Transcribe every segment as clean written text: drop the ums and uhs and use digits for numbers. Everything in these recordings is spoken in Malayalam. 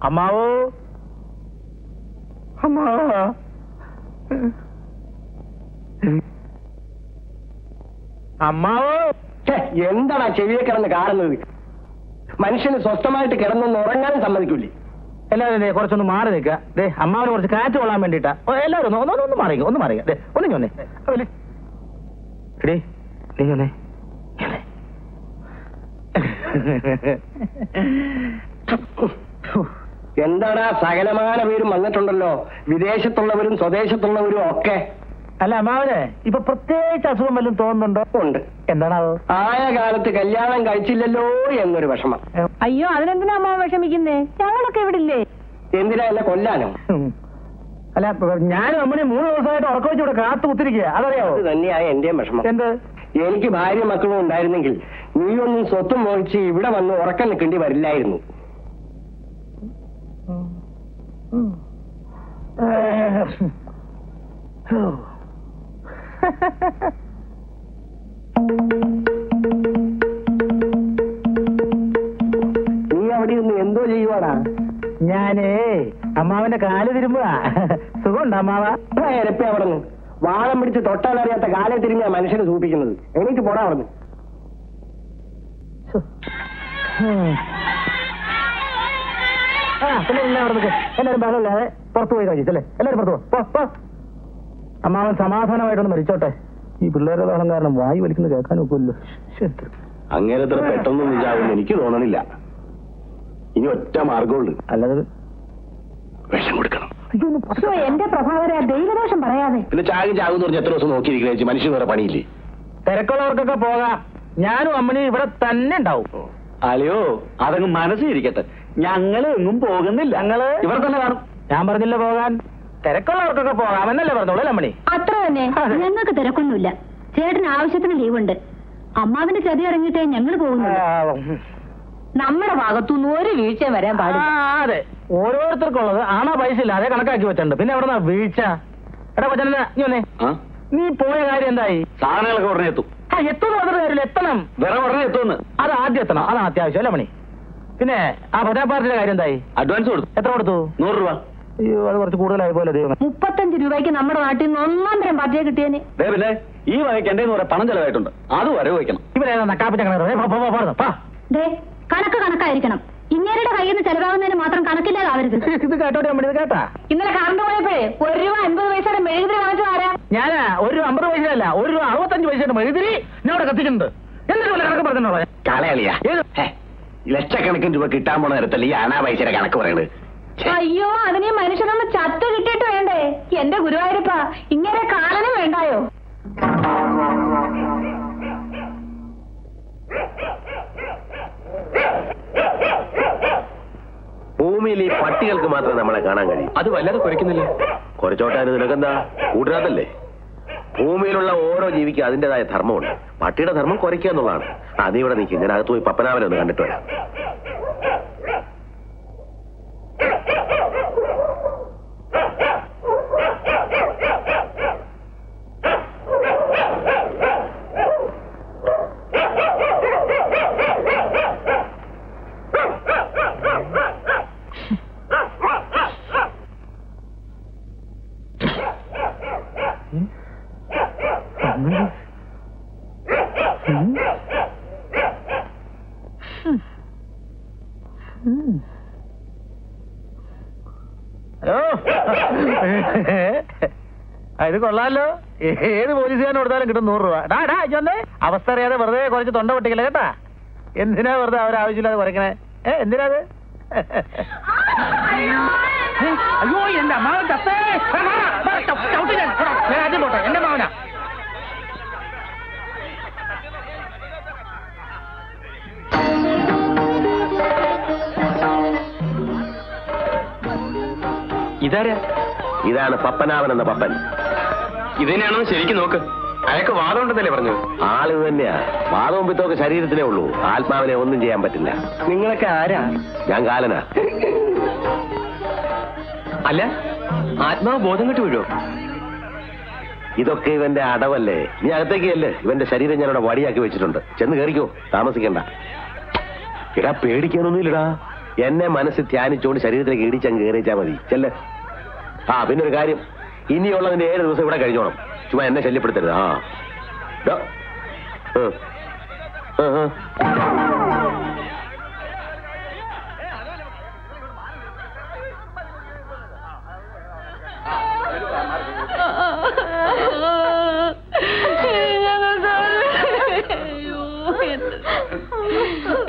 അമ്മാവോ അമ്മാവാ അമ്മാവോ എന്താടാ ചെവിയെ കിടന്ന് കാണുന്നത്? മനുഷ്യന് സ്വസ്ഥമായിട്ട് കിടന്നൊന്ന് ഉറങ്ങാനും സമ്മതിക്കൂലേ? എല്ലാവരും കുറച്ചൊന്ന് മാറി നിൽക്കുക. അമ്മാവന് കുറച്ച് കാറ്റ് കൊള്ളാൻ വേണ്ടിട്ടാ. എല്ലാവരും ഒന്ന് മാറിക്ക, ഒന്ന് മാറിക്ക. ഒന്ന് ഞൊന്നേ എടേ നീ ഞൊന്നേ. എന്താടാ സകലമാന പേരും വന്നിട്ടുണ്ടല്ലോ, വിദേശത്തുള്ളവരും സ്വദേശത്തുള്ളവരും ഒക്കെ. അല്ല അമ്മാവനെ ഇപ്പൊ പ്രത്യേകിച്ച് അസുഖം വല്ലതും തോന്നുന്നുണ്ടോ? ഉണ്ട്. എന്താണാവോ? ആയ കാലത്ത് കല്യാണം കഴിച്ചില്ലല്ലോ എന്നൊരു വിഷമം. അയ്യോ അതിനെന്തിനാ അമ്മാവൻ വിഷമിക്കുന്നേ? ഞങ്ങളൊക്കെ ഇവിടെ ഇല്ലേ? എന്തിനാ എന്നെ കൊല്ലാനോ? അല്ല ഞാനും അമ്മനെ 3 ദിവസമായിട്ട് ഉറക്കം വെച്ച് ഇവിടെ കാത്തു കുത്തിരിക്കുക. അതറിയാവോ? അത് തന്നെയായ എന്റെയും വിഷമം. എന്ത്? എനിക്ക് ഭാര്യ മക്കളും ഉണ്ടായിരുന്നെങ്കിൽ നീയൊന്നും സ്വത്തും മോഹിച്ച് ഇവിടെ വന്ന് ഉറക്കം നിൽക്കേണ്ടി വരില്ലായിരുന്നു. നീ അവിടെ നിന്ന് എന്തോ ചെയ്യുവാടാ? ഞാനേ അമ്മാവന്റെ കാല് തിരുമ്പുക. സുഖമുണ്ടോ അമ്മാവ? ഇരപ്പി അവിടെ നിന്ന് വാളം പിടിച്ച് തൊട്ടാലറിയാത്ത കാലെ തിരിഞ്ഞാ മനുഷ്യനെ സൂപ്പിക്കുന്നത്. എനിക്ക് പോടാ അവിടെ നിന്ന്. പിന്നെ എല്ലാവരും ബഹളമില്ലാതെ പുറത്തു പോയി കഴിച്ചല്ലേ? എല്ലാവരും പുറത്തു പോ. അമ്മാവൻ സമാധാനമായിട്ടൊന്ന് മരിച്ചോട്ടെ. ഈ പിള്ളേരുടെ ബഹളം കാരണം വായു വലിക്കുന്നത് കേൾക്കാൻ ഒക്കുമല്ലോ. അങ്ങേരത്ര പെട്ടെന്നൊന്നും ഇതാവുമെന്ന് എനിക്ക് തോന്നണില്ല. ഇനി ഒറ്റ മാർഗമുള്ളൂ. അല്ലാതെ വിഷം കൊടുക്കണം. എന്റെ പ്രഭാകര ദൈവദോഷം പറയാതെ. പിന്നെ ചാകും പറഞ്ഞ് എത്ര ദിവസം നോക്കിയിരിക്കണേ? മനുഷ്യൻ വേറെ പണിയില്ലേ? തിരക്കുള്ളവർക്കൊക്കെ പോകാം. ഞാനും അമ്മനും ഇവിടെ തന്നെ ഉണ്ടാവും. അല്ലയോ അതങ്ങ് മനസ്സിരിക്കട്ടെ. ഞങ്ങള് എങ്ങും പോകുന്നില്ല. ഞങ്ങള് ഇവിടെ തന്നെ കാണും. ഞാൻ പറഞ്ഞില്ല പോകാൻ. തിരക്കുള്ളവർക്കൊക്കെ പോകാമെന്നല്ലേ പറഞ്ഞോളൂ അമ്മണി? അത്ര തന്നെ. ഞങ്ങൾക്ക് തിരക്കൊന്നുമില്ല. ചേട്ടന് ആവശ്യത്തിന് ലീവുണ്ട്. അമ്മാവിന്റെ ചതി ഇറങ്ങിയിട്ടേ ഞങ്ങൾ പോകുന്നു. നമ്മുടെ ഭാഗത്തുനിന്ന് ഒരു വീഴ്ച വരാൻ പാടില്ല. അതെ, ഓരോരുത്തർക്കുള്ളത് ആണാ പൈസ ഇല്ല, അതേ കണക്കാക്കി വെച്ചിട്ടുണ്ട്. പിന്നെ എവിടെന്നാ വീഴ്ച? എടാ കൊച്ചനെ നീ പോയ കാര്യം എന്തായി? സാധനങ്ങളൊക്കെ ഉടനെ എത്തും. എത്തുന്ന പറഞ്ഞ കാര്യമില്ല, എത്തണം. വേറെ ഉടനെ എത്തുമെന്ന്. അത് ആദ്യം എത്തണം, അതാണ് അത്യാവശ്യം അല്ലേ മണി? പിന്നെ ആ പ്രജാ പാർട്ടിയുടെ കാര്യം എന്തായി? അഡ്വാൻസ് കൊടുത്തു. എത്ര കൊടുത്തു? 100 രൂപ. അയ്യോ അത് കുറച്ച് കൂടുതലായി പോലെ. ദൈവം, 35 രൂപയ്ക്ക് നമ്മുടെ നാട്ടിൽ നിന്ന് 1 തരം പാർട്ടിയെ കിട്ടിയേനെ. പിന്നെ ഈ വകയ്ക്ക് എന്റെ പണം ചെലവായിട്ടുണ്ട്. അത് വരെ വയ്ക്കണം. ഇവരേതാ നക്കാപ്പിച്ച കണക്ക് കണക്കായിരിക്കണം. ഇങ്ങേരുടെ കയ്യിൽ നിന്ന് ചെലവാകുന്നതിന് മാത്രം കണക്കില്ലാതാവരുത്. ഇത് കേട്ടോട്ടെ അമ്മ, ഇത് കേട്ടാ? ഇന്നലെ കറണ്ട് പോയപ്പോഴേ 1 രൂപ 50 പൈസയുടെ മെഴുകുതിരി വാങ്ങിച്ചത് ആരാ? ഞാനാ 1 രൂപ 50 പൈസയല്ല, 1 രൂപ 65 പൈസയുടെ മെഴുകുതിരി ഞാൻ അവിടെ കത്തിക്കുന്നുണ്ട്. എന്നിട്ട് വല്ല കണക്ക് പറഞ്ഞോ? കാളയാളിയാ, ലക്ഷക്കണക്കിന് രൂപ കിട്ടാൻ പോണ നേരത്തല്ലേ ഈ അനാ പൈസയുടെ കണക്ക് പറയണത്? അയ്യോ അതിന് മനുഷ്യനൊന്ന് ചത്ത് കിട്ടിയിട്ട് വേണ്ടേ? എന്റെ ഗുരുവായൂരപ്പ, ഇങ്ങനെ കാലനും വേണ്ടായോ? ഭൂമിയിൽ ഈ പട്ടികൾക്ക് മാത്രമേ നമ്മളെ കാണാൻ കഴിയും. അത് വല്ലാതെ കുറയ്ക്കുന്നില്ല. കുറച്ചോട്ടാനും നിനക്കെന്താ? കൂട്ടുകാരല്ലേ? ഭൂമിയിലുള്ള ഓരോ ജീവിക്കും അതിൻ്റെതായ ധർമ്മമുണ്ട്. പട്ടിയുടെ ധർമ്മം കുറയ്ക്കുക എന്നുള്ളതാണ്. നീ ഇവിടെ നിൽക്കും, ഞാൻ അകത്ത് പോയി പപ്പനാവനെ ഒന്ന് കണ്ടിട്ട് വരാം. ഹലോ, ഇത് കൊള്ളാലോ. ഏത് പോലീസുകാരൻ കൊടുത്താലും കിട്ടും 100 രൂപ. ഡാ അവസ്ഥ അറിയാതെ വെറുതെ കുറച്ച് തൊണ്ട പൊട്ടിക്കല കേട്ടാ. എന്തിനാ വെറുതെ അവരാവശ്യമില്ലാതെ കുറയ്ക്കണേ? എന്തിനാ അത്? അയ്യോ എന്റെ അമ്മാവൻ തപ്പേ. ഞാൻ ആദ്യം പോട്ടെ, എന്റെ മാവനാ. ഇതാണ് പപ്പനാവൻ എന്ന പപ്പൻ. ഇതന്നെയാണോ ശരിക്കും നോക്ക്. അയാൾക്ക് വാദം ഉണ്ടെന്നല്ലേ പറഞ്ഞു? ആള് തന്നെയാ. വാദവും പിത്തമൊക്കെ ശരീരത്തിലേ ഉള്ളൂ, ആത്മാവിനെ ഒന്നും ചെയ്യാൻ പറ്റില്ല. നിങ്ങളൊക്കെ ആരാ? ഞാൻ കാലനാ. അല്ല, ആത്മാവ് ബോധം കെട്ട് വീഴോ? ഇതൊക്കെ ഇവന്റെ അടവല്ലേ? നീ അകത്തേക്ക് അല്ലേ? ഇവന്റെ ശരീരം ഞാനിവിടെ വടിയാക്കി വെച്ചിട്ടുണ്ട്. ചെന്ന് കയറിക്കോ, താമസിക്കണ്ട. ഇടാ പേടിക്കാനൊന്നുമില്ലടാ. എന്നെ മനസ്സിൽ ധ്യാനിച്ചുകൊണ്ട് ശരീരത്തിലേക്ക് ഇടിച്ചങ്ങ് കയറിച്ചാൽ മതി. ചെല്ല്. ആ പിന്നെ ഒരു കാര്യം, ഇനിയുള്ളതിന്റെ 7 ദിവസം ഇവിടെ കഴിഞ്ഞോണം. ചുമ്മാ എന്നെ ശല്യപ്പെടുത്തരുത്. ആ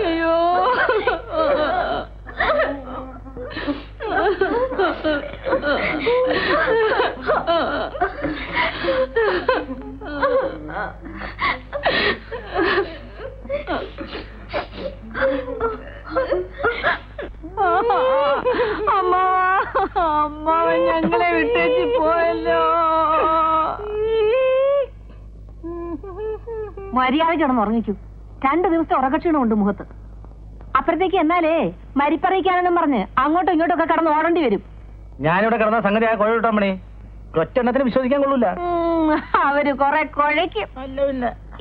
അയ്യോ അമ്മാവൻ ഞങ്ങളെ വിട്ടേച്ച് പോയല്ലോ. മര്യാദ കിടന്നുറങ്ങിക്കൂ. 2 ദിവസത്തെ ഉറക്കക്ഷീണമുണ്ട് മുഖത്ത്. അപ്പുറത്തേക്ക് എന്നാലേ മരിപ്പറിയിക്കാനെന്നും പറഞ്ഞ് അങ്ങോട്ടും ഇങ്ങോട്ടും ഒക്കെ കടന്ന് ഓടേണ്ടി വരും. ഞാനിവിടെ കിടന്ന സംഗതി ആ കുഴ കിട്ടാമണി ഒറ്റെണ്ണത്തിന് വിശ്വസിക്കാൻ കൊള്ളൂല. അവര് കൊറേ കുഴയ്ക്കും.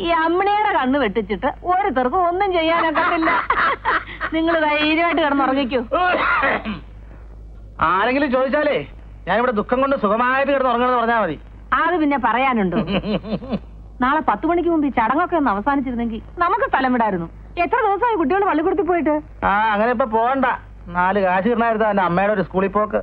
ഈ അമ്മണിയുടെ കണ്ണ് വെട്ടിച്ചിട്ട് ഓരോരുത്തർക്കും ഒന്നും ചെയ്യാനൊക്കത്തില്ല. നിങ്ങൾ ധൈര്യമായിട്ട് കിടന്നുറങ്ങിക്കൂ. ആരെങ്കിലും ചോദിച്ചാലേ ഞാനിവിടെ ദുഃഖം കൊണ്ട് സുഖമായിട്ട് കിടന്നുറങ്ങണമെന്ന് പറഞ്ഞാൽ മതി. അത് പിന്നെ പറയാനുണ്ടോ? നാളെ 10 മണിക്ക് മുമ്പ് ഈ ചടങ്ങൊക്കെ ഒന്ന് അവസാനിച്ചിരുന്നെങ്കിൽ നമുക്ക് സ്ഥലം വിടായിരുന്നു. എത്ര ദിവസമായി കുട്ടികൾ പള്ളിക്കൂടത്തിൽ പോയിട്ട്? അങ്ങനെ ഇപ്പൊ പോകണ്ട. 4 കാശ് കിട്ടണായിരുന്നു എന്റെ അമ്മയുടെ ഒരു സ്കൂളിൽ പോക്ക്.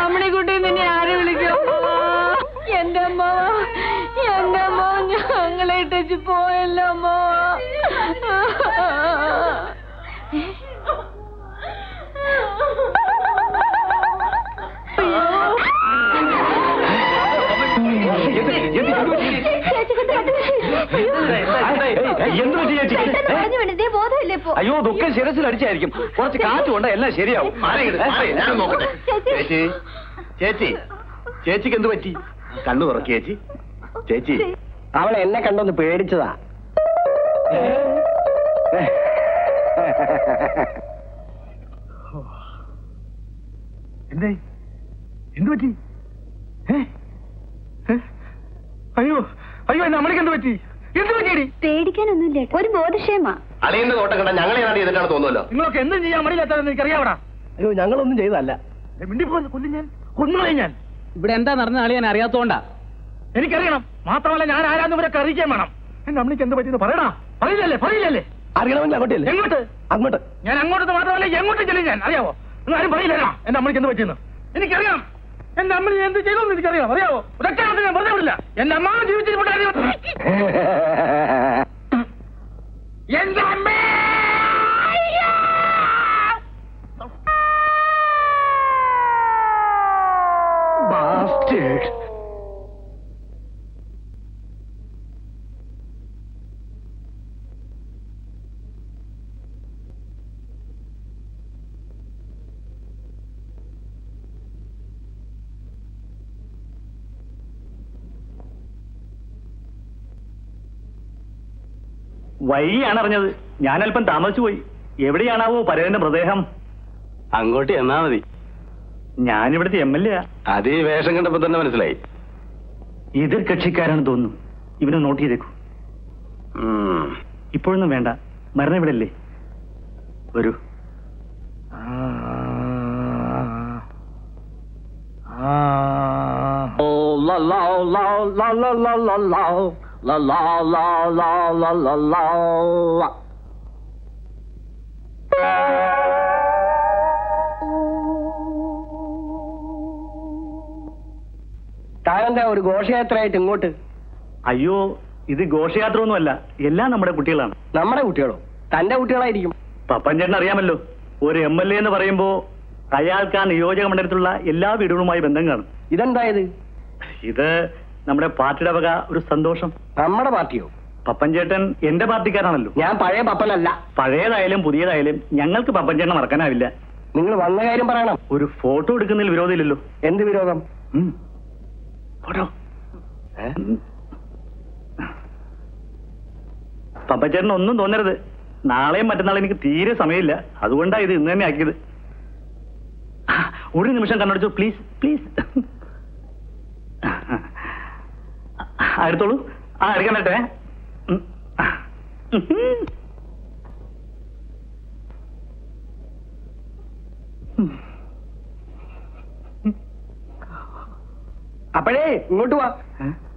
അമ്മണിക്കുട്ടി നിന്നെ ആരെ വിളിക്കും? എന്റെ അമ്മ ഞങ്ങളെ ഇട്ടു പോയല്ലോ അമ്മ. അയ്യോ ദുഃഖം ശിരസിൽ അടിച്ചായിരിക്കും. കുറച്ച് കാറ്റ് കൊണ്ട് എല്ലാം ശരിയാവും. ചേച്ചി ചേച്ചി ചേച്ചിക്ക് എന്ത് പറ്റി? കണ്ണു തുറക്കി ചേച്ചി. ചേച്ചി അവളെ എന്നെ കണ്ടൊന്ന് പേടിച്ചതാ. എന്തേ എന്ത് പറ്റി? അയ്യോ അയ്യോ എന്നെ അമ്മയ്ക്ക് എന്ത് പറ്റി? എന്ത് പറ്റിയടി? പേടിക്കാനൊന്നുമില്ല, ഒരു ബോധക്ഷേമാ. അളിയന്റെ തോട്ടം കണ്ട ഞങ്ങളെ ചെയ്തിട്ടാണ് തോന്നുമല്ലോ. നിങ്ങളൊക്കെ എന്തും ചെയ്യാൻ മടിയില്ലാത്തതെന്ന് എനിക്കറിയാവടാ. അയ്യോ ഞങ്ങളൊന്നും ചെയ്തതല്ല. കൊന്നുകളയും ഞാൻ. ഇവിടെ എന്താ നടന്ന ആളി ഞാൻ അറിയാത്തോണ്ടാ. എനിക്കറിയണം. മാത്രമല്ല ഞാൻ ആരാന്ന് ഇവരൊക്കെ അറിയിക്കാൻ വേണം. എന്റെ അമ്മയ്ക്ക് എന്ത് പറ്റിയെന്ന് പറയണ. പറയില്ലല്ലേ? അറിയണമെങ്കിൽ അങ്ങോട്ടില്ലേ? എങ്ങോട്ട്? അങ്ങോട്ട്. ഞാൻ അങ്ങോട്ട് മാത്രമല്ല എങ്ങോട്ടും ചെല്ലും ഞാൻ. അറിയാവോ? നിങ്ങൾ ആരും പറയില്ലല്ലോ എന്റെ അമ്മയ്ക്ക് എന്ത് പറ്റിയെന്ന്. എനിക്കറിയാം. എന്റെ അമ്മ എന്ത് ചെയ്തോന്ന് എനിക്കറിയാം. അറിയാവോ? ഒരൊറ്റ ഞാൻ വെറുതെ വിടില്ല. എന്റെ അമ്മ ജീവിച്ചിരിപ്പുണ്ട്. എന്റെ അമ്മേ Bastard. വൈകിയാണ് അറിഞ്ഞത്. ഞാനല്പം താമസിച്ചു പോയി. എവിടെയാണാവോ പരേതന്റെ മൃതദേഹം? അങ്ങോട്ട് എന്നാ മതി. ഞാനിവിടുത്തെ MLA. അത് ഈ വേഷം കണ്ടപ്പോ തന്നെ മനസ്സിലായി. എതിർ കക്ഷിക്കാരാണ് തോന്നുന്നു. ഇവനെ നോട്ട് ചെയ്തേക്കൂ. ഇപ്പോഴൊന്നും വേണ്ട, മരണം ഇവിടെ അല്ലേ. വരൂ. താനെന്താ ഒരു ഘോഷയാത്രയായിട്ട് ഇങ്ങോട്ട്? അയ്യോ, ഇത് ഘോഷയാത്ര ഒന്നുമല്ല, എല്ലാം നമ്മുടെ കുട്ടികളാണ്. നമ്മുടെ കുട്ടികളോ? തന്റെ കുട്ടികളായിരിക്കും. പപ്പൻ ചേട്ടൻ അറിയാമല്ലോ, ഒരു MLA എന്ന് പറയുമ്പോ അയാൾക്ക് ആ നിയോജക മണ്ഡലത്തിലുള്ള എല്ലാ വീടുകളുമായി ബന്ധം കാണും. ഇതെന്തായത്? ഇത് നമ്മുടെ പാർട്ടിയുടെ വക ഒരു സന്തോഷം. നമ്മുടെ പാർട്ടിയോ? പപ്പൻ ചേട്ടൻ എന്റെ പാർട്ടിക്കാരാണല്ലോ. ഞാൻ പഴയ പപ്പനല്ല. പഴയതായാലും പുതിയതായാലും ഞങ്ങൾക്ക് പപ്പൻ ചേട്ടനെ മറക്കാനാവില്ല. നിങ്ങൾ വന്ന കാര്യം പറയണം. ഒരു ഫോട്ടോ എടുക്കുന്നതിൽ വിരോധമില്ലല്ലോ. എന്ത് വിരോധം? ഫോട്ടോ. പപ്പൻ ചേട്ടൻ ഒന്നും തോന്നരുത്, നാളെയും മറ്റന്നാളും എനിക്ക് തീരെ സമയമില്ല, അതുകൊണ്ടാണ് ഇത് ഇന്ന് തന്നെ ആക്കിയത്. ഒരു നിമിഷം കണ്ണടച്ചു, പ്ലീസ് പ്ലീസ്. എടുത്തോളൂ. എടുക്കാൻ പറ്റേ? അപ്പോഴേ ഇങ്ങോട്ട് വാ.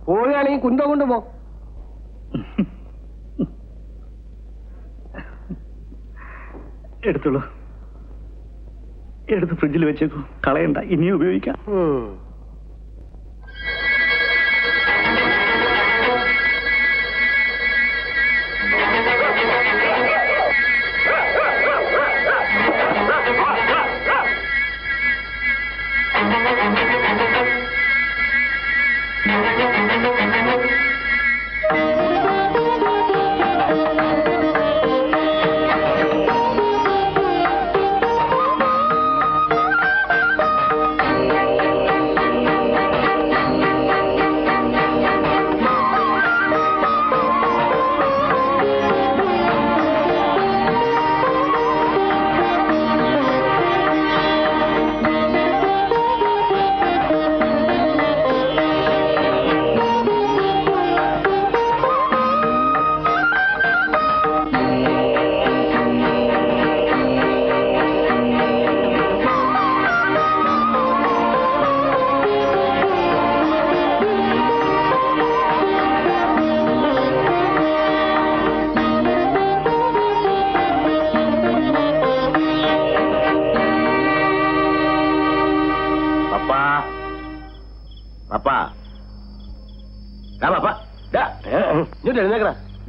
പോവുകയാണെങ്കിൽ കുന്തം കൊണ്ട് പോ. എടുത്തോളൂ, എടുത്ത് ഫ്രിഡ്ജിൽ വെച്ചേക്കൂ, കളയണ്ട, ഇനിയും ഉപയോഗിക്കാം.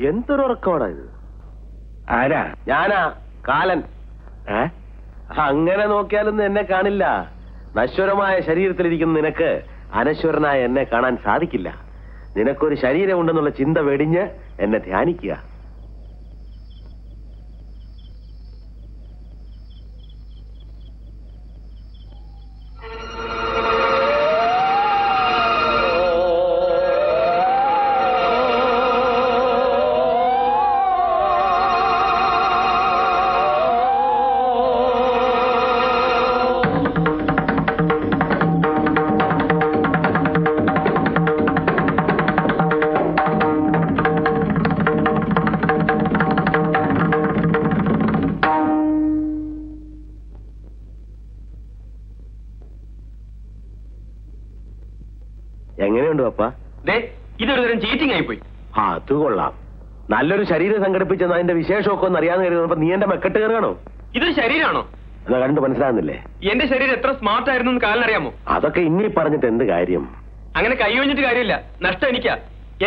എന്തൊരു ഉറക്കമാടാ ഇത്? ആരാ? ഞാനാ, കാലൻ. അങ്ങനെ നോക്കിയാലൊന്നും എന്നെ കാണില്ല. നശ്വരമായ ശരീരത്തിലിരിക്കുന്ന നിനക്ക് അനശ്വരനായ എന്നെ കാണാൻ സാധിക്കില്ല. നിനക്കൊരു ശരീരമുണ്ടെന്നുള്ള ചിന്ത വെടിഞ്ഞ് എന്നെ ധ്യാനിക്കുക. എങ്ങനെയുണ്ട് പപ്പ? ഇതൊരു തരം ചീറ്റിംഗ് ആയിപ്പോയി. അത് കൊള്ളാം. നല്ലൊരു ശരീരം സംഘടിപ്പിച്ചെന്ന് അതിന്റെ വിശേഷമൊക്കെ ഒന്ന് അറിയാന്ന് കരുതുന്നപ്പോ നീ എന്റെ മെക്കെട്ട് കയറുകയാണോ? ഇതൊരു ശരീരമാണോ? എന്നാ കണ്ടു മനസ്സിലാകുന്നില്ലേ? എന്റെ ശരീരം എത്ര സ്മാർട്ട് ആയിരുന്നു എന്ന് കാലിനറിയാമോ? അതൊക്കെ ഇനി പറഞ്ഞിട്ട് എന്ത് കാര്യം? അങ്ങനെ കൈയൊഴിഞ്ഞിട്ട് കാര്യമില്ല. നഷ്ടം എനിക്കാ.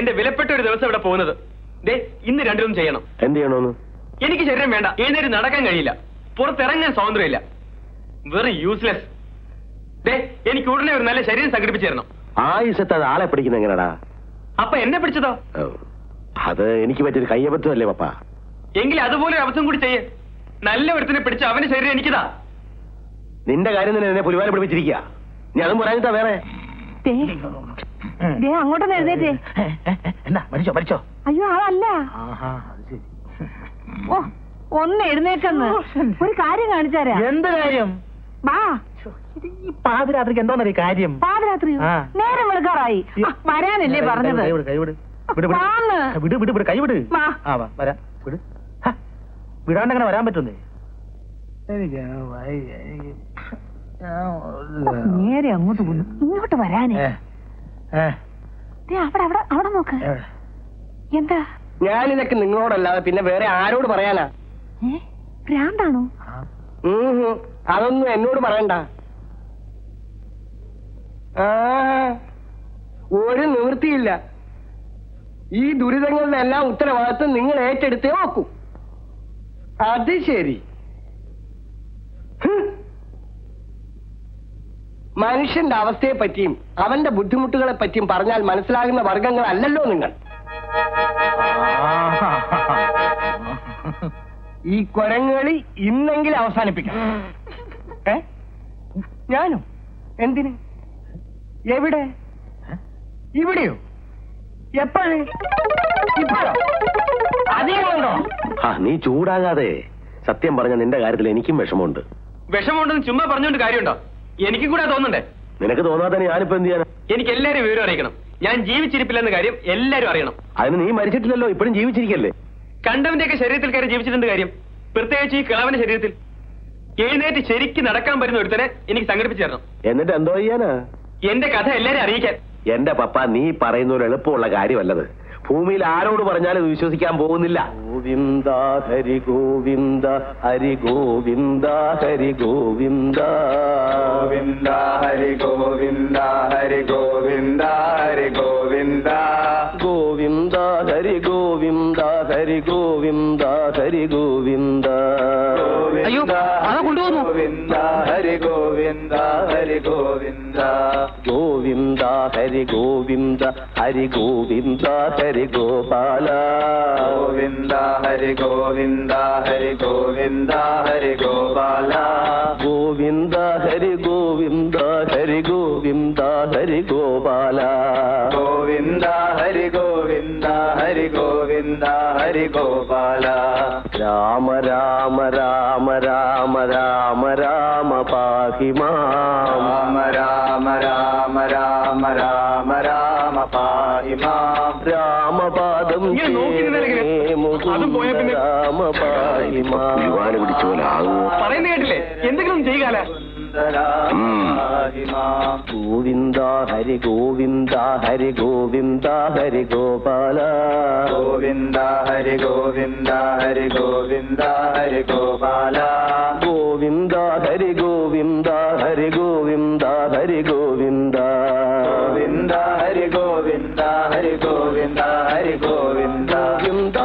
എന്റെ വിലപ്പെട്ട ഒരു ദിവസം ഇവിടെ പോകുന്നത്. ഇന്ന് രണ്ടിലും ചെയ്യണം. എന്ത് ചെയ്യണോന്ന്? എനിക്ക് ശരീരം വേണ്ട. എഴുന്നേറ്റ് നടക്കാൻ കഴിയില്ല. പുറത്തിറങ്ങാൻ സ്വാതന്ത്ര്യമില്ല. വെറും യൂസ്ലെസ്. എനിക്ക് ഉടനെ ഒരു നല്ല ശരീരം സംഘടിപ്പിച്ചു തരണം. ആയുസത്ത് അത് ആളെ പിടിക്കുന്ന എങ്ങനെടാ? അപ്പൊ എന്നെ പിടിച്ചതോ? അത് എനിക്ക് പറ്റിയൊരു കയ്യബദ്ധമല്ലേ പപ്പ? എങ്കിൽ അതുപോലെ ഒരു അവസരം കൂടി ചെയ്യേ. നല്ല ഒരുത്തിനെ പിടിച്ച് അവന്റെ ശരീരം എനിക്കിതാ. നിന്റെ കാര്യം തന്നെ എന്നെ പുലിവാല പിടിപ്പിച്ചിരിക്കുക. നീ അതും പറയാനിട്ടാ വേറെ. അങ്ങോട്ടൊന്ന് എഴുന്നേറ്റേ. എന്നാ മരിച്ചോ മരിച്ചോ? അയ്യോ അതല്ല. ഓ ഒന്ന് എഴുന്നേക്കെന്ന് ഒരു കാര്യം കാണിച്ചാരാ. എന്ത് കാര്യം? വാ. ഈ പാതിരാത്രിക്ക് എന്തോന്നറിയ കാര്യം? പാതിരാത്രിയോ? നേരം വെളുക്കാറായി. വരാനല്ലേ പറഞ്ഞത്? കൈവിട് കൈവിട്. വരാ വിട്. വിടാണ്ട് അങ്ങനെ വരാൻ പറ്റുന്നേ? നേരെ അങ്ങോട്ട് പോന്നു. ഇങ്ങോട്ട് വരാനേ. അവിടെ നോക്ക്. എന്താ? ഞാനിതൊക്കെ നിങ്ങളോടല്ലാതെ പിന്നെ വേറെ ആരോട് പറയാനാ? ഭ്രാന്താണോ? അതൊന്നും എന്നോട് പറയണ്ട. ഒരു നിവൃത്തിയില്ല. ഈ ദുരിതങ്ങളുടെ എല്ലാം ഉത്തരവാദിത്വം നിങ്ങൾ ഏറ്റെടുത്തേ നോക്കൂ. അത് ശരി. മനുഷ്യന്റെ അവസ്ഥയെ പറ്റിയും അവന്റെ ബുദ്ധിമുട്ടുകളെ പറ്റിയും പറഞ്ഞാൽ മനസ്സിലാകുന്ന വർഗങ്ങളല്ലല്ലോ നിങ്ങൾ. ഈ കുരങ്ങുകളി ഇന്നെങ്കിലും അവസാനിപ്പിക്കണം. ഞാനോ? എന്തിന്? എവിടെ? ഇവിടെയോ? എപ്പോഴേ? ഇപ്പോഴോ? അധികമുണ്ടോ? നീ ചൂടാകാതെ. സത്യം പറഞ്ഞ നിന്റെ കാര്യത്തിൽ എനിക്കും വിഷമമുണ്ട്. വിഷമമുണ്ടെന്ന് ചുമ്മാ പറഞ്ഞുകൊണ്ട് കാര്യമുണ്ടോ? എനിക്കും കൂടെ തോന്നണ്ടേ? നിനക്ക് തോന്നാതെ ഞാനിപ്പോ എന്ത് ചെയ്യാനാ? എനിക്ക് എല്ലാരും വിവരം അറിയിക്കണം. ഞാൻ ജീവിച്ചിരിപ്പില്ലെന്ന കാര്യം എല്ലാരും അറിയണം. അതിന് നീ മരിച്ചിട്ടില്ലല്ലോ, ഇപ്പോഴും ജീവിച്ചിരിക്കല്ലേ? കണ്ടവന്റെയൊക്കെ ശരീരത്തിൽ കയറി ജീവിച്ചിട്ടുണ്ട് കാര്യം, പ്രത്യേകിച്ച് ഈ കിളവന്റെ ശരീരത്തിൽ. എഴുന്നേറ്റ് ശരിക്ക് നടക്കാൻ പറ്റുന്ന ഒരുത്തനെ എനിക്ക് സംഘടിപ്പിച്ചു തരണം. എന്നിട്ട് എന്തോ ചെയ്യാനാ? എന്റെ കഥ എല്ലാരും അറിയിക്കാൻ. എന്റെ പപ്പ, നീ പറയുന്ന ഒരു എളുപ്പമുള്ള കാര്യമല്ലത്. ഭൂമിയിൽ ആരോട് പറഞ്ഞാലും ഇത് വിശ്വസിക്കാൻ പോകുന്നില്ല. ഗോവിന്ദ ഹരി ഗോവിന്ദ ഹരി ഗോവിന്ദ ഹരി ഗോവിന്ദ ഗോവിന്ദ ഹരി ഗോവിന്ദ ഹരി ഗോവിന്ദ ഹരി ഗോവിന്ദ ഗോവിന്ദ ഹരി ഗോവിന്ദ ഹരി ഗോവിന്ദ ഹരി ഗോവിന്ദ ഗോവിന്ദ ഹരി ഗോവിന്ദ ഹരി ഗോവിന്ദ ഗോവിന്ദ ഹരി ഗോവിന്ദ ഹരി ഗോവിന്ദ ഹരി ഗോപാല ഗോവിന്ദ ഹരി ഗോവിന്ദ ഹരി ഗോവിന്ദ ഹരി ഗോപാല ഗോവിന്ദ ഹരി ഗോവിന്ദ ഹരി ഗോവിന്ദ ഹരി ഗോപാല ഗോവിന്ദ ഹരി ഗോവിന്ദ ഹരി ഗോവിന്ദ ഹരി ഗോപാല രാമ രാമ രാമ രാമ രാമ രാമ പാഹി മാം രാമ രാമ രാമ രാമ രാമ പാഹി മാം രാമപാദം രാമ പാഹി മാം പറയുന്ന കേട്ടില്ലേ? എന്തെങ്കിലും ചെയ്യുക. ഗോവിന്ദ ഹരി ഗോവിന്ദ ഹരി ഗോവിന്ദ ഹരി ഗോപാല ഗോവിന്ദ ഹരി ഗോവിന്ദ ഹരി ഗോവിന്ദ ഹരി ഗോപാല ഗോവിന്ദ ഹരി ഗോവിന്ദ ഹരി ഗോവിന്ദ ഹരി ഗോവിന്ദ ഗോവിന്ദ ഹരി ഗോവിന്ദ ഹരി ഗോവിന്ദ ഹരി ഗോവിന്ദ ഗോവിന്ദ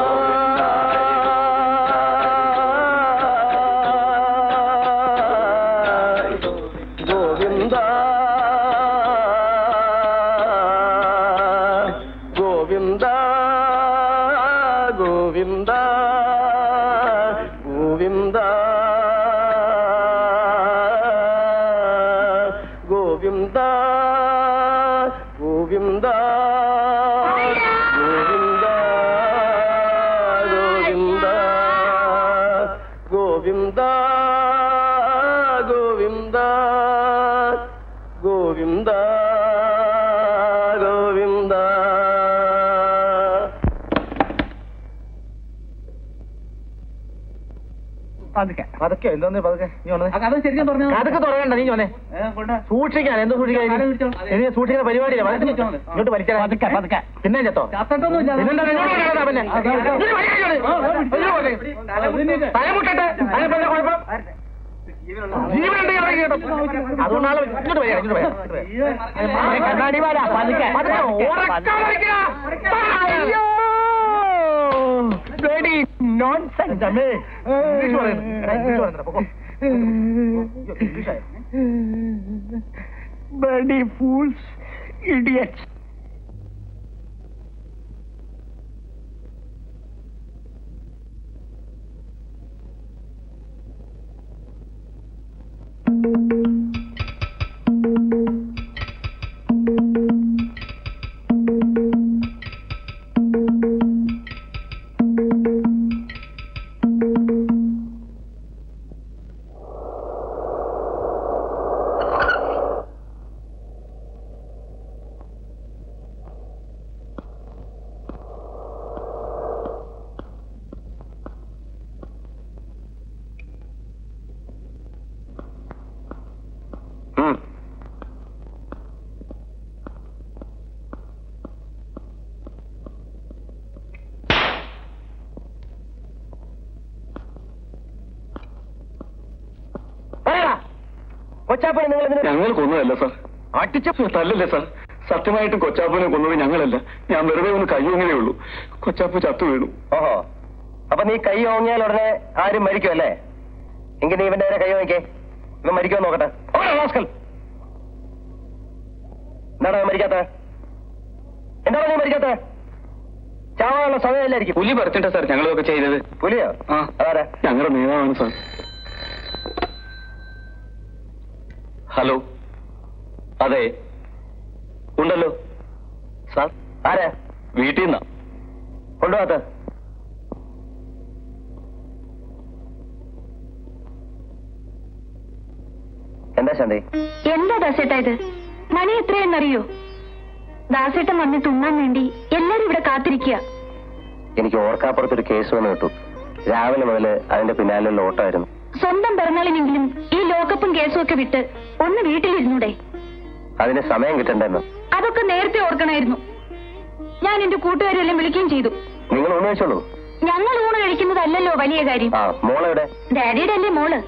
പതുക്കെ എന്തോന്ന് പതുക്കെ അതൊക്കെ തുറയണ്ട. നീ വന്നേ സൂക്ഷിക്കാൻ. എന്തോ സൂക്ഷിക്കാൻ? സൂക്ഷിക്കുന്ന പരിപാടിയില്ല. ഇങ്ങോട്ട് വലിച്ചാൽ പിന്നെ ചത്തോ? തലമുട്ടെ കുഴപ്പം അതുകൊണ്ടാണ് ഇങ്ങോട്ട് വരിക. ഇങ്ങോട്ട് വരാം. കണ്ണാടിമാരാ പതുക്കെ nonsense. Bloody fools, idiots. ഞങ്ങൾ കൊന്നതല്ല സാർ. അടിച്ച തല്ലല്ലേ സാർ. സത്യമായിട്ടും കൊച്ചാപ്പനെ കൊന്നത് ഞങ്ങളല്ല. ഞാൻ വെറുതെ ഒന്ന് കയ്യോങ്ങനേ ഉള്ളൂ. കൊച്ചാപ്പ ചത്തു വീണു. ഓഹോ, അപ്പൊ നീ കൈ ഓങ്ങിയാൽ ഉടനെ ആരും മരിക്കും അല്ലേ? എങ്കിൽ നീ ഇവന്റെ നേരെ കൈ ഓങ്ങിക്കേ. ഇവൻ മരിക്കുമോ നോക്കട്ടെ. എന്താണ് മരിക്കാത്ത? എന്താണ് നീ മരിക്കാത്ത? ചാവാനുള്ള സമയമില്ലായിരിക്കും. പുലി പറിച്ചിട്ടാ സാർ ഞങ്ങളൊക്കെ ചെയ്തത്. പുലിയോ? ആ, അതാരാ? ഞങ്ങളുടെ നേതാവാണ് സാർ. ഹലോ, അതെ ഉണ്ടല്ലോ സാർ. ആരാ? വീട്ടിൽ നിന്നാ. കൊണ്ടുപോകാത്ത? എന്താ ശാന്തി? എന്താ ദാസേട്ടാ ഇത്? മണി എത്രയെന്നറിയോ? ദാസേട്ടൻ വന്നിട്ട് ഉണ്ണാൻ വേണ്ടി എല്ലാരും ഇവിടെ കാത്തിരിക്കുക. എനിക്ക് ഓർക്കാപ്പുറത്തൊരു കേസ് വന്ന് കിട്ടും. രാവിലെ മുതൽ അതിന്റെ പിന്നാലുള്ള ഓട്ടമായിരുന്നു. സ്വന്തം പിറന്നാളിനെങ്കിലും ഈ ലോകകപ്പും കേസും ഒക്കെ വിട്ട് ഒന്ന് വീട്ടിലിരുന്നൂടെ? അതിന് സമയം കിട്ടണ്ടെന്ന്. അതൊക്കെ നേരത്തെ ഓർക്കണമായിരുന്നു. ഞാൻ എന്റെ കൂട്ടുകാരെല്ലാം വിളിക്കുകയും ചെയ്തു. നിങ്ങൾ ഊണ് കഴിച്ചോളൂ. ഞങ്ങൾ ഊണ് കഴിക്കുന്നതല്ലല്ലോ വലിയ കാര്യം. ആ, മോളെവിടെ? ഡാഡിയുടെ അല്ലേ മോള്.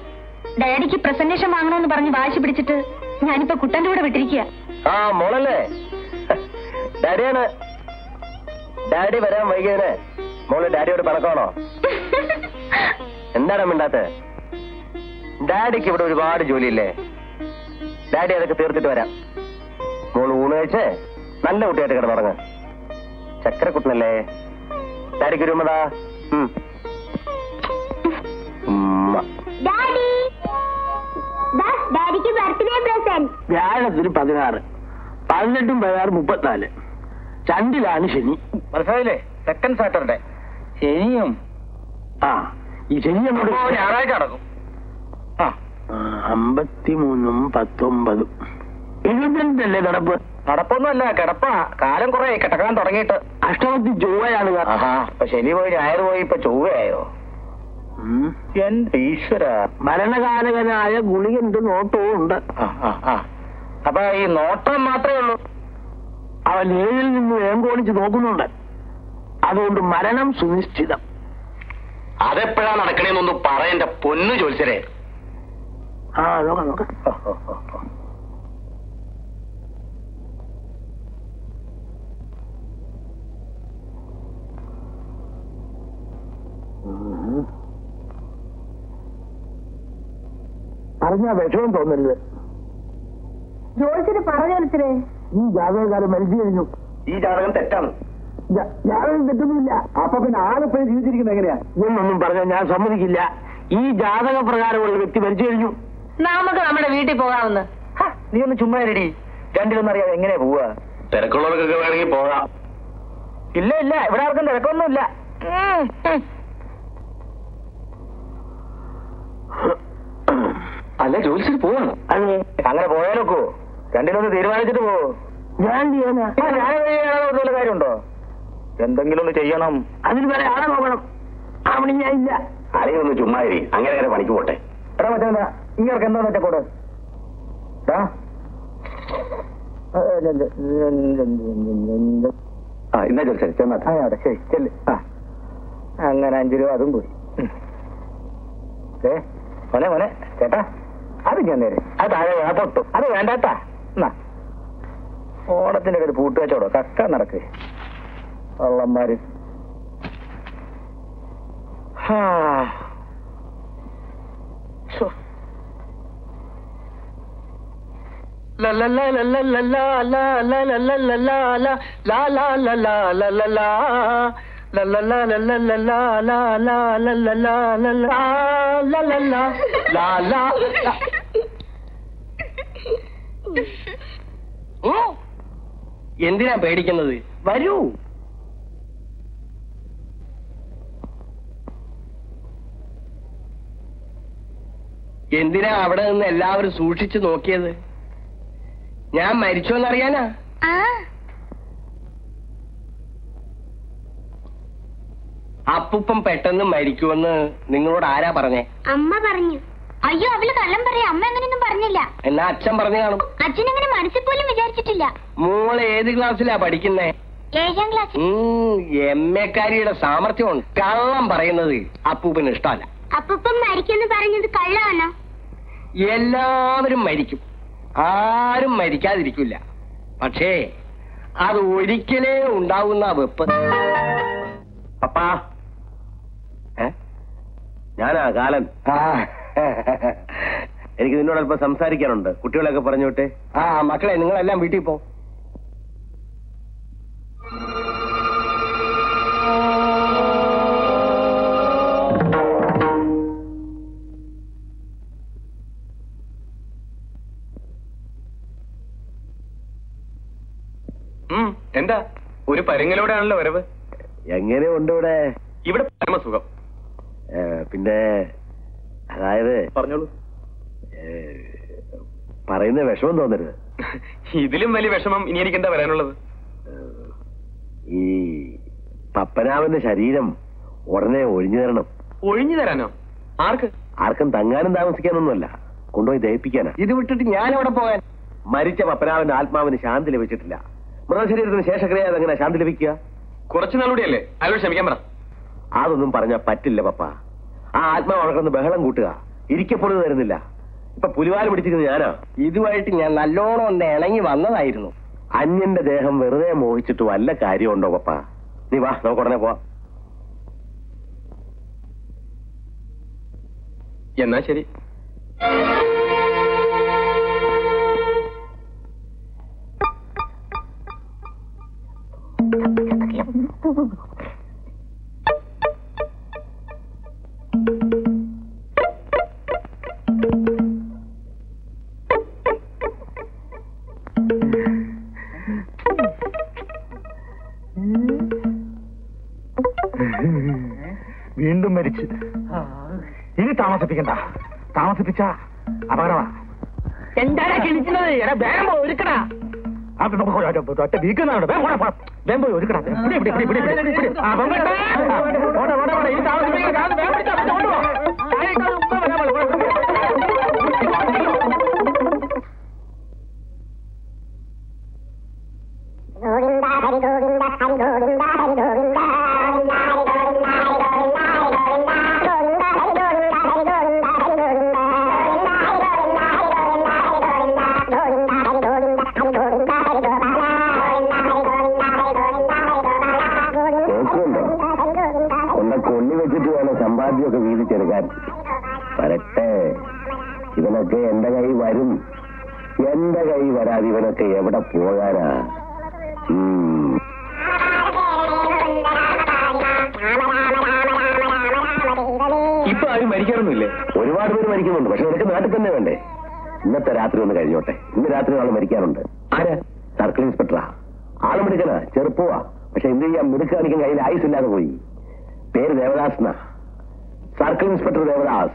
ഡാഡിക്ക് പ്രസന്റേഷൻ വാങ്ങണമെന്ന് പറഞ്ഞ് വാശി പിടിച്ചിട്ട് ഞാനിപ്പോ കുട്ടന്റെ കൂടെ വിട്ടിരിക്കുക. ആ, മോളല്ലേ? ഡാഡിയാണ്. ഡാഡി വരാൻ വൈകിയതിന് മോള് ഡാഡിയോട് പണക്കാണോ? എന്താണ് മിണ്ടാത്ത? ഡാഡിക്ക് ഇവിടെ ഒരുപാട് ജോലിയില്ലേ? ഡാഡി അതൊക്കെ തീർത്തിട്ട് വരാം. മോള് ഊണ് കഴിച്ച് നല്ല കുട്ടിയായിട്ട് കിടന്നുറങ്ങ്. ചക്കരക്കുട്ടനല്ലേ? ഡാഡിക്ക് ഒരു ഉമ്മതാ. ഡാഡിക്ക് ബർത്ത്ഡേ പ്രസന്റ്. വ്യാഴത്തിന് 16, 18 16 34. ചണ്ടിലാണ് ശനി. മനസ്സിലായില്ലേ? Second Saturday. ശനിയും ആ ഈ ശനി ഞായറാഴ്ച നടക്കും. 53 19 72 നടപ്പ്. നടപ്പൊന്നുമല്ല, കിടപ്പാ. കാലം കുറെ കിടക്കാൻ തുടങ്ങിയിട്ട്. അഷ്ടമത്തി ചൊവ്വയാണ്. ഇപ്പൊ ശനി പോയി ഞായർ പോയി ഇപ്പൊ ചൊവ്വയായോ? എന്റെ ഈശ്വര. മരണകാലകനായ ഗുളികന്റെ നോട്ടവും ഉണ്ട്. അപ്പൊ ഈ നോട്ടം മാത്രമേ ഉള്ളൂ. അവൻ 7-ൽ നിന്ന് ഏങ്കോണിച്ച് നോക്കുന്നുണ്ട്. അതുകൊണ്ട് മരണം സുനിശ്ചിതം. അതെപ്പോഴാ നടക്കണേന്നൊന്ന് പറയണ്ട പൊന്നു ജോത്സ്യരെ. നോക്കാം നോക്കാം. പറഞ്ഞാ വിഷമം തോന്നരുത്. ജോലിച്ചിട്ട് പറഞ്ഞേ. ഈ ജാതകക്കാരൻ മരിച്ചു കഴിഞ്ഞു. ഈ ജാതകം തെറ്റാണ്. ജാതകം തെറ്റൊന്നുമില്ല. അപ്പൊ പിന്നെ ആളെപ്പോഴും ജീവിച്ചിരിക്കുന്നത് എങ്ങനെയാ എന്നൊന്നും പറഞ്ഞാൽ ഞാൻ സമ്മതിക്കില്ല. ഈ ജാതക പ്രകാരമുള്ള വ്യക്തി മരിച്ചു കഴിഞ്ഞു. നമുക്ക് നമ്മുടെ വീട്ടിൽ പോകാമെന്ന്. നീ ഒന്ന് ചുമ്മാ ഇരടി. രണ്ടിലൊന്നും അറിയാതെ എങ്ങനെയാ പോവാ? തിരക്കുള്ളവർക്കൊക്കെ വേണമെങ്കിൽ പോകാം. ഇല്ല ഇല്ല, ഇവിടെ ആർക്കും തിരക്കൊന്നുമില്ല. അല്ല ജോലിച്ചിട്ട് പോവാണ്. അതെ, അങ്ങനെ പോയാലൊക്കോ? രണ്ടിലൊന്ന് തീരുമാനിച്ചിട്ട് പോവോ? ഞാൻ ചെയ്യാനാ? ഞാൻ കാര്യമുണ്ടോ? എന്തെങ്കിലും ഒന്ന് ചെയ്യണം. അതിന് വരെ ആളെ നോക്കണം. അവിടെ ഞാൻ ഇല്ല. ആരെയും ഒന്ന് ചുമ്മാ ഇരി. അങ്ങനെ പണിക്ക് പോട്ടെ. എടാ മച്ചാ, ഇങ്ങൾക്ക് എന്താന്ന് വെച്ചാ കൂടെ ഇന്നാ ജോത്സ്യരെ ചെന്നാ. അവിടെ ശരി ചെല്ല്. അങ്ങനെ 5 രൂപ അതും പോയി. മോനെ മോനെ ചേട്ടാ, അത് ഞാൻ നേരെ അത് താഴെ പൊട്ടു. അത് വേണ്ടാട്ടാ. എന്നാ ഓണത്തിന്റെ ഒരു പൂട്ട് വെച്ചോടോ. കക്ക നടക്ക് വള്ളന്മാര്. എന്തിനാ പേടിക്കുന്നത്? വരൂ. എന്തിനാ അവിടെ നിന്ന് എല്ലാവരും സൂക്ഷിച്ചു നോക്കിയത്? ഞാൻ മരിച്ചോന്നറിയാനാ. അപ്പൂപ്പം പെട്ടെന്ന് മരിക്കുമെന്ന് നിങ്ങളോട് ആരാ പറഞ്ഞേ? അമ്മ പറഞ്ഞു. അയ്യോ, അവള് കള്ളം പറയാ. അമ്മ അങ്ങനെയൊന്നും പറഞ്ഞില്ല. എന്നാ അച്ഛൻ പറഞ്ഞു കാണും. അച്ഛൻ അങ്ങനെ മനസ്സിൽ പോലും വിചാരിച്ചിട്ടില്ല. മോള് ഏത് ക്ലാസ്സിലാ പഠിക്കുന്നേ? 7ാം ക്ലാസ്. എമ്മക്കാരിയുടെ സാമർഥ്യമുണ്ട്. കള്ളം പറയുന്നത് അപ്പൂപ്പന് ഇഷ്ടമല്ല. അപ്പൂപ്പൻ മരിക്കെന്ന് പറഞ്ഞത് കള്ളമാണോ? എല്ലാവരും മരിക്കും, ആരും മരിക്കാതിരിക്കില്ല. പക്ഷേ അത് ഒരിക്കലേ ഉണ്ടാവുന്ന വെപ്പ്. പപ്പാ ഞാനാ കാലൻ. എനിക്ക് നിന്നോട് അല്പം സംസാരിക്കാനുണ്ട്. കുട്ടികളെയൊക്കെ പറഞ്ഞു വിട്ടെ. മക്കളെ നിങ്ങളെല്ലാം വീട്ടിൽ പോ. എന്താ ഒരു പരുങ്ങലോടെയാണല്ലോ വരവ്? എങ്ങനെയുണ്ട് ഇവിടെ? ഇവിടെ പരമസുഖം. പിന്നെ അതായത് പറഞ്ഞോളൂ. പറയുന്ന വിഷമം തോന്നരുത്. ഇതിലും വലിയ വിഷമം ഇനി എനിക്ക് എന്താ വരാനുള്ളത്? ഈ പപ്പനാവന്റെ ശരീരം ഉടനെ ഒഴിഞ്ഞു തരണം. ഒഴിഞ്ഞു തരാനോ? ആർക്ക്? ആർക്കും തങ്ങാനും താമസിക്കാനൊന്നുമല്ല, കൊണ്ടുപോയി ദഹിപ്പിക്കാനാ. ഇത് വിട്ടിട്ട് ഞാൻ എവിടെ പോകാൻ? മരിച്ച പപ്പനാവന്റെ ആത്മാവിന് ശാന്തി ലഭിച്ചിട്ടില്ല. മൃതശരീരത്തിന് ശേഷക്രിയ അതെങ്ങനെ ശാന്തി ലഭിക്കുക? കുറച്ചു നാളുകൂടിയല്ലേ, അയാളോട് ക്ഷമിക്കാൻ പറ. അതൊന്നും പറഞ്ഞാൽ പറ്റില്ല പപ്പ. ആ ആത്മാവ് അവിടെ ബഹളം കൂട്ടുക, ഇരിക്കപ്പൊഴുത് തരുന്നില്ല. ഇപ്പൊ പുലിവാല് പിടിച്ചിരിക്കുന്നത് ഞാനാ. ഇതുമായിട്ട് ഞാൻ നല്ലോണം ഒന്ന് ഇണങ്ങി വന്നതായിരുന്നു. അന്യന്റെ ദേഹം വെറുതെ മോഹിച്ചിട്ട് വല്ല കാര്യമുണ്ടോ പപ്പ? നീ വാ, നമുക്ക് ഉടനെ പോവാം. എന്നാ ശരി. വീണ്ടും മരിച്ച്. ഇനി താമസിപ്പിക്കണ്ട. താമസിപ്പിച്ച അപകടമാ. എന്താണ് കിണിക്കുന്നത്? വേഗം ഒരുക്കടാ. ഒറ്റ വീക്കുന്നതാണ്. വേഗം പോയി ഒരുക്കടാ. കൊള്ളി വെച്ചിട്ട് വേണം സമ്പാദ്യമൊക്കെ വീതിച്ചെടുക്കാൻ. വരട്ടെ, ഇവനൊക്കെ എന്റെ കൈ വരും. എന്റെ കൈ വരാതെ ഇവനൊക്കെ എവിടെ പോകാനാ? ഇപ്പൊ ആരും മരിക്കാറൊന്നുമില്ലേ? ഒരുപാട് പേര് മരിക്കുന്നുണ്ട്. പക്ഷെ നിനക്ക് നാട്ടിൽ തന്നെ വേണ്ടേ? ഇന്നത്തെ രാത്രി ഒന്ന് കഴിഞ്ഞോട്ടെ. ഇന്ന് രാത്രി ആള് മരിക്കാറുണ്ട്. ആരാ? സർക്കിൾ ഇൻസ്പെക്ടറാ. ആള് മിടുക്കനാ, ചെറുപ്പവാ. പക്ഷെ എന്ത് ചെയ്യാൻ, മിടുക്ക് കാണിക്കാൻ കയ്യിൽ ആയുസില്ലാതെ പോയി. പേര് ദേവദാസ് എന്നാ. Circle inspector Devdas.